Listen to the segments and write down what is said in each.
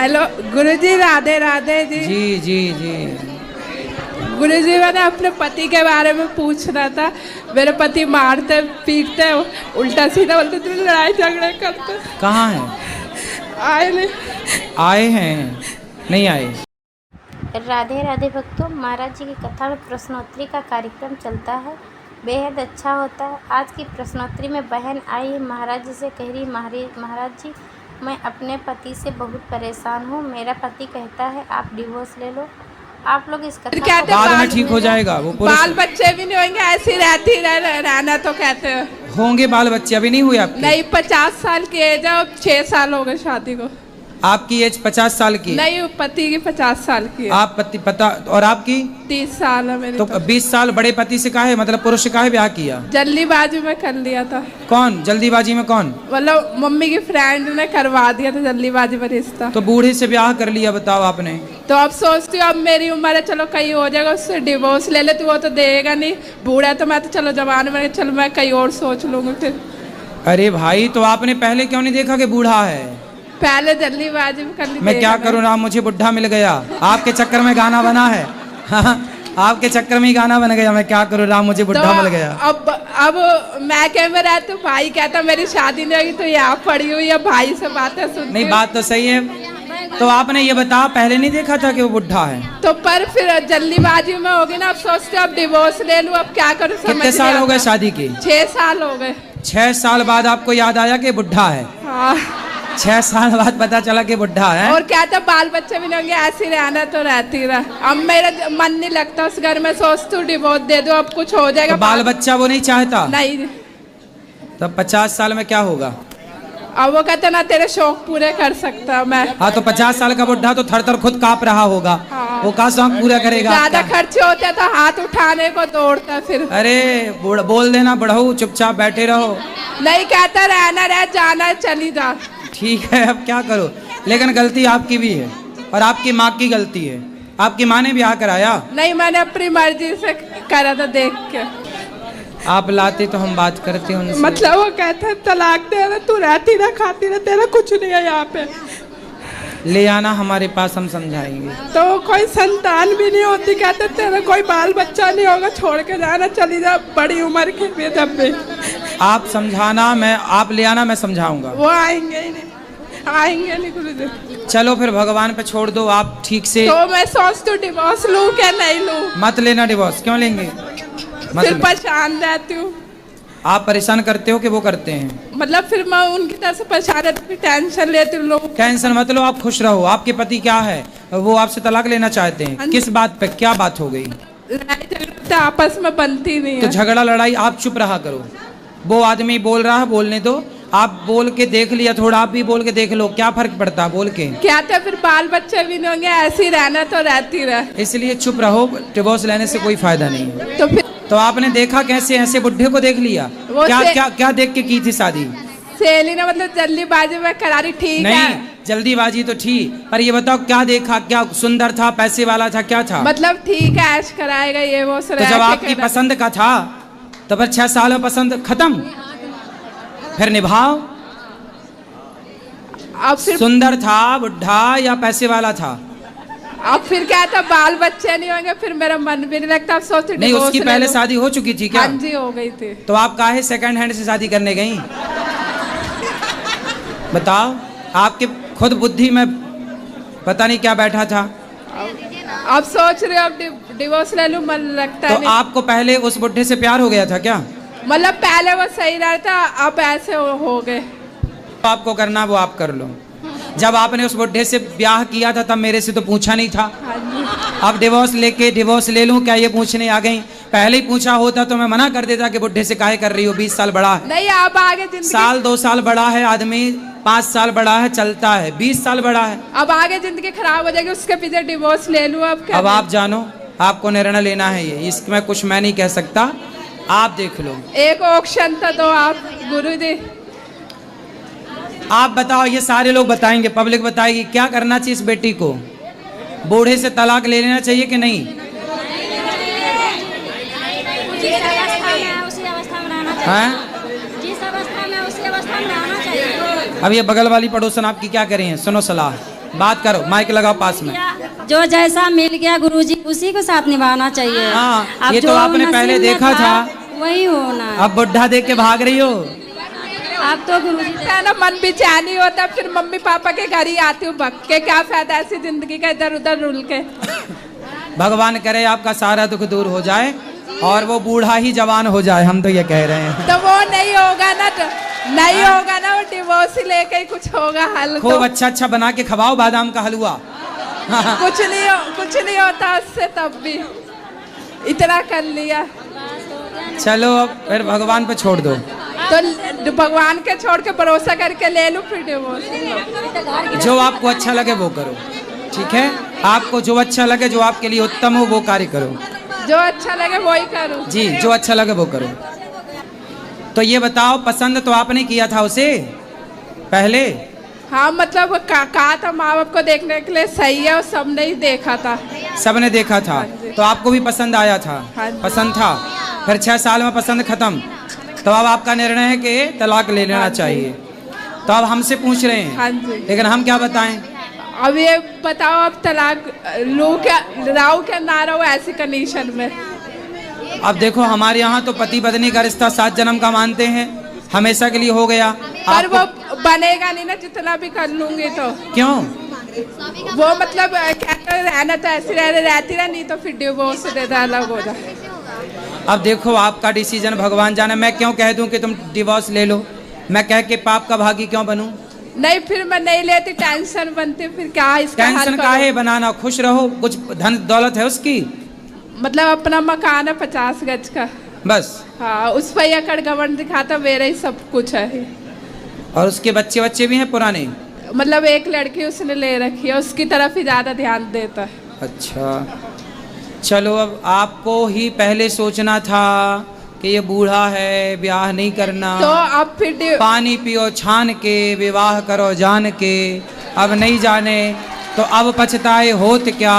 Hello गुरुजी, राधे राधे जी। जी जी जी। गुरुजी, मैंने अपने पति के बारे में पूछना था। मेरे पति मारते पीटते उल्टा सीधा बोलते थे, लड़ाई झगड़े करते। कहाँ हैं? आए नहीं। आए हैं? नहीं आए। राधे राधे भक्तों, महाराज जी की कथा में प्रश्नोत्तरी का कार्यक्रम चलता है, बेहद अच्छा होता है। आज की प्रश्नोत्तरी में बहन आई है, महाराज जी से कह रही, महाराज जी मैं अपने पति से बहुत परेशान हूँ। मेरा पति कहता है आप डिवोर्स ले लो। आप लोग इस कथा को बाद में ठीक हो जाएगा। वो बाल बच्चे भी नहीं होंगे, ऐसी रहती रहना तो कहते हैं। होंगे बाल बच्चे, अभी नहीं हुए आपके? नहीं, 50 साल की एज है, अब 6 साल हो गए शादी को। आपकी एज 50 साल की? नहीं, पति की 50 साल की है। आप पति पता, और आपकी 30 साल है मेरी। तो 20 साल बड़े पति से काहे, मतलब पुरुष से काहे ब्याह किया? जल्दीबाजी में कर लिया था। कौन जल्दीबाजी में? कौन? मतलब मम्मी की फ्रेंड ने करवा दिया था जल्दीबाजी में रिश्ता। तो बूढ़े से ब्याह कर लिया, बताओ आपने। तो अब सोचती हूँ अब मेरी उम्र है, चलो कहीं हो जाएगा, उससे डिवोर्स ले लेती, वो तो देगा नहीं। बूढ़ा तो मैं तो चलो जवान में, चलो मैं कहीं और सोच लूंगी फिर। अरे भाई, तो आपने पहले क्यों नहीं देखा कि बूढ़ा है? पहले जल्दीबाजी में कर ली। मैं क्या करूँ राम, मुझे बुढ़ा मिल गया। आपके चक्कर में गाना बना है। हाँ, आपके चक्कर में ही गाना बन गया। मैं क्या करूँ राम, मुझे बुढ़ा मिल गया। अब मैं कह में रहती हूँ, भाई कहता मेरी शादी नहीं होगी तो यहाँ पड़ी हुई है, भाई से बातें सुनती। नहीं, बात तो सही है। तो आपने ये बताया, पहले नहीं देखा था कि वो बुढ़ा है? तो पर फिर जल्दीबाजी में होगी ना, अब सोचते अब डिवोर्स ले लूँ, अब क्या करूँ। कितने साल हो गए शादी के? 6 साल हो गए। 6 साल बाद आपको याद आया कि बुढ़ा है? हाँ। 6 साल बाद पता चला कि बुढ़ा है। और क्या था, बाल बच्चे भी नहीं होंगे, ऐसी रहना तो रहती रहा। अब मेरा मन नहीं लगता उस घर में, सोचती हूँ डिवोर्स दे दो, अब कुछ हो जाएगा। तो बाल बच्चा वो नहीं चाहता? नहीं। तब 50 साल में क्या होगा? अब वो कहते ना तेरे शौक पूरे कर सकता मैं। हाँ, तो 50 साल का बुढ़ा तो थर थर खुद कांप रहा होगा। हाँ। वो का शौक पूरा करेगा? ज्यादा खर्चे होते तो हाथ उठाने को दौड़ता फिर। अरे बोल देना, बढ़ो चुपचाप बैठे रहो। नहीं, कहता रहना रह, जाना चली जा। ठीक है, अब क्या करो। लेकिन गलती आपकी भी है और आपकी माँ की गलती है। आपकी माँ ने ब्याह कराया? नहीं, मैंने अपनी मर्जी से करा था, देख के। आप लाते तो हम बात करते उनसे। मतलब वो कहते तलाक दे रहा, तू रहती ना खाती ना, तेरा कुछ नहीं है यहाँ पे, ले आना हमारे पास, हम समझाएंगे। तो कोई संतान भी नहीं होती, कहते तेरा कोई बाल बच्चा नहीं होगा, छोड़ के जाना, चली जा, बड़ी उम्र के भी जब भी। आप समझाना, मैं आप ले आना, मैं समझाऊंगा। वो आएंगे ही नहीं, आएंगे नहीं गुरुजी। चलो फिर भगवान पे छोड़ दो, आप ठीक से। तो मैं सोचती हूँ डिवोर्स लूँ क्या नहीं लूँ। मत लेना डिवोर्स। क्यों लेंगे? फिर परेशान रहती हूँ। आप परेशान करते हो कि वो करते हैं? मतलब फिर मैं उनकी तरफ से परेशान रहती हूँ, टेंशन लेती हूँ लोग। टेंशन मत लो, आप खुश रहो। आपके पति क्या है, वो आपसे तलाक लेना चाहते हैं? किस बात पे, क्या बात हो गई? लड़ाई झगड़ा आपस में बनती नहीं है। तो झगड़ा लड़ाई, आप चुप रहा करो। वो आदमी बोल रहा है, बोलने दो। आप बोल के देख लिया, थोड़ा आप भी बोल के देख लो, क्या फर्क पड़ता है बोल के? क्या था, फिर बाल बच्चे भी नहीं होंगे, ऐसे ही रहना तो रहती रह। इसलिए चुप रहो, डिवोर्स लेने से कोई फायदा नहीं है। तो फिर तो आपने देखा कैसे, ऐसे बुढ़े को देख लिया? क्या क्या क्या देख के की थी शादी? सहेली ने मतलब जल्दीबाजी में करारी, ठीक है। नहीं, जल्दीबाजी तो ठीक, पर ये बताओ क्या देखा? क्या सुंदर था, पैसे वाला था, क्या था? मतलब ठीक है, ऐश कराएगा ये वो। तो जब आपकी पसंद का था तो फिर 6 साल में पसंद खत्म, फिर निभाओ। अब फिर सुंदर था, बुढ़ा या पैसे वाला था? अब फिर क्या था, बाल बच्चे नहीं होंगे, फिर मेरा मन भी नहीं लगता। अब सोचती नहीं, उसकी पहले शादी हो चुकी थी क्या? हाँ जी, हो गई थी। तो आप काहे सेकंड हैंड से शादी करने गई? बताओ, आपके खुद बुद्धि में पता नहीं क्या बैठा था। अब सोच रहे हो अब डिवोर्स ले लूं, मन लगता तो नहीं। आपको पहले उस बुढ़े से प्यार हो गया था क्या? मतलब पहले वो सही रहता, अब ऐसे हो गए। तो आपको करना वो आप कर लो। जब आपने उस बुढ़े से ब्याह किया था तब मेरे से तो पूछा नहीं था। अब डिवोर्स लेके डिवोर्स ले लूं क्या, ये पूछने आ गई? पहले ही पूछा होता तो मैं मना कर देता कि बुढ़े से काहे कर रही हो, 20 साल बड़ा है। नहीं, अब आगे जिंदगी, साल 2 साल बड़ा है आदमी, 5 साल बड़ा है चलता है, 20 साल बड़ा है। अब आगे जिंदगी खराब हो जाएगी, उसके पीछे डिवोर्स ले लूं अब क्या? अब आप जानो, आपको निर्णय लेना है ये, इसमें कुछ मैं नहीं कह सकता, आप देख लो। एक ऑप्शन तो दो आप गुरुजी। आप बताओ, ये सारे लोग बताएंगे, पब्लिक बताएगी, क्या करना चाहिए इस बेटी को? बूढ़े से तलाक ले लेना चाहिए कि नहीं? जिस अवस्था में उसी अवस्था में रहना चाहिए। जिस अवस्था में उसी अवस्था में रहना चाहिए। अब ये बगल वाली पड़ोसन आपकी क्या करें, सुनो सलाह। बात करो, माइक लगाओ पास में। जो जैसा मिल गया गुरुजी उसी को साथ निभाना चाहिए। हाँ, अब ये तो जो आपने नसीब पहले में देखा था, वही होना है। अब बुढ़ा देख के भाग रही हो। अब तो गुरुजी है ना, मन बेचैनी होता, फिर मम्मी पापा के घर ही आती हूँ भग के, क्या फायदा ऐसी जिंदगी का इधर उधर रुल के। भगवान करे आपका सारा दुख दूर हो जाए और वो बूढ़ा ही जवान हो जाए, हम तो ये कह रहे हैं। तो वो नहीं होगा ना, नहीं होगा ना, वो डिवोर्स ही लेके ही कुछ होगा हल। खूब तो अच्छा अच्छा बना के खवाओ बादाम का हलवा। कुछ नहीं होता उससे, तब भी इतना कर लिया। चलो अब फिर भगवान पे छोड़ दो। तो भगवान के छोड़ के भरोसा करके ले लूं फिर डिवोर्स। जो आपको अच्छा लगे वो करो, ठीक है? आपको जो अच्छा लगे, जो आपके लिए उत्तम हो वो कार्य करो। जो अच्छा लगे वही करूं। जी, जो अच्छा लगे वो करो। तो ये बताओ, पसंद तो आपने किया था उसे पहले? हाँ, मतलब कहा था माँ बाप को देखने के लिए सही है, और सबने ही देखा था। सबने देखा था, तो आपको भी पसंद आया था? हाँ जी। पसंद था, फिर 6 साल में पसंद खत्म, तो अब आपका निर्णय है कि तलाक ले लेना चाहिए। तो अब हमसे पूछ रहे हैं, हाँ जी। लेकिन हम क्या बताएं? अब ये बताओ, अब तलाक लो क्या, राव क्या ना रहो ऐसी कंडीशन में? अब देखो, हमारे यहाँ तो पति पत्नी का रिश्ता 7 जन्म का मानते हैं, हमेशा के लिए हो गया। पर वो बनेगा नहीं ना, जितना भी कर लूंगी तो। क्यों? वो मतलब क्या रहना तो ऐसी रहती ना, नहीं तो फिर डिवोर्स दे दे, अलग हो जाए। अब देखो, आपका डिसीजन भगवान जाने। मैं क्यों कह दूं कि तुम डिवोर्स ले लो? मैं कह के पाप का भागी क्यों बनूं? नहीं, फिर मैं नहीं लेती, टेंशन बनती, फिर क्या इसका हल टेंशन करूं? काहे बनाना, खुश रहो। कुछ धन दौलत है उसकी? मतलब अपना मकान है 50 गज का, बस। हाँ, उस पर एकड़ गवर्न दिखाता, मेरा ही सब कुछ है। और उसके बच्चे भी हैं पुराने? मतलब एक लड़की उसने ले रखी है, उसकी तरफ ही ज्यादा ध्यान देता है। अच्छा, चलो अब आपको ही पहले सोचना था कि ये बूढ़ा है, ब्याह नहीं करना। तो अब फिर पानी पियो छान के, विवाह करो जान के। अब नहीं जाने तो अब पछताए होत क्या,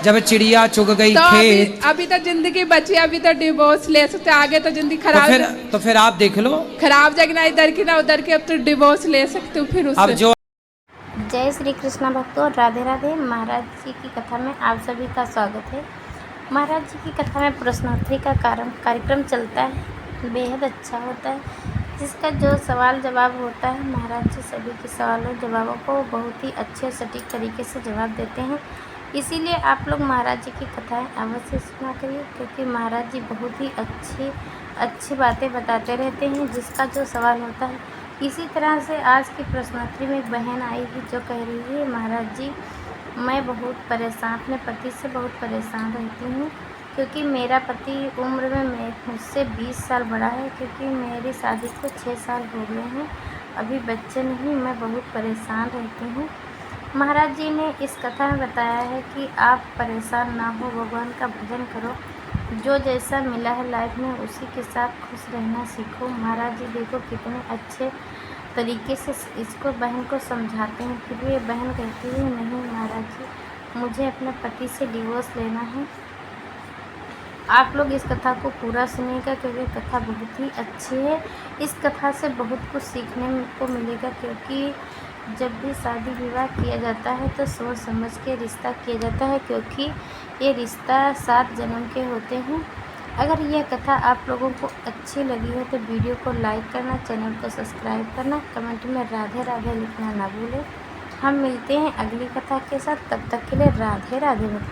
जब चिड़िया चुग गई तो खेत। अभी तो जिंदगी बची, अभी तो डिवोर्स ले सकते, आगे तो जिंदगी खराब तो फिर आप देख लो, खराब जाएगी ना, इधर की ना उधर की। अब तो डिवोर्स ले सकते हो फिर उससे। अब जो। जय श्री कृष्ण भक्तों, राधे राधे। महाराज जी की कथा में आप सभी का स्वागत है। महाराज जी की कथा में प्रश्नोत्तरी का कार्यक्रम चलता है, बेहद अच्छा होता है, जिसका जो सवाल जवाब होता है, महाराज जी सभी के सवालों जवाबों को बहुत ही अच्छे सटीक तरीके से जवाब देते हैं। इसीलिए आप लोग महाराज जी की कथाएं अवश्य सुना करिए, क्योंकि महाराज जी बहुत ही अच्छी बातें बताते रहते हैं, जिसका जो सवाल होता है। इसी तरह से आज की प्रश्नोत्तरी में एक बहन आई थी जो कह रही है, महाराज जी मैं बहुत परेशान, अपने पति से बहुत परेशान रहती हूँ, क्योंकि मेरा पति उम्र में मुझसे 20 साल बड़ा है, क्योंकि मेरी शादी को 6 साल हो गए हैं, अभी बच्चे नहीं, मैं बहुत परेशान रहती हूँ। महाराज जी ने इस कथा में बताया है कि आप परेशान ना हो, भगवान का भजन करो, जो जैसा मिला है लाइफ में उसी के साथ खुश रहना सीखो। महाराज जी देखो कितने अच्छे तरीके से इसको बहन को समझाते हैं, फिर भी ये बहन कहती है नहीं महाराज जी मुझे अपने पति से डिवोर्स लेना है। आप लोग इस कथा को पूरा सुनिएगा, क्योंकि कथा बहुत ही अच्छी है। इस कथा से बहुत कुछ सीखने को मिलेगा, क्योंकि जब भी शादी विवाह किया जाता है तो सोच समझ के रिश्ता किया जाता है, क्योंकि ये रिश्ता 7 जन्म के होते हैं। अगर यह कथा आप लोगों को अच्छी लगी है तो वीडियो को लाइक करना, चैनल को सब्सक्राइब करना, कमेंट में राधे राधे लिखना ना भूलें। हम मिलते हैं अगली कथा के साथ, तब तक के लिए राधे राधे भक्तों।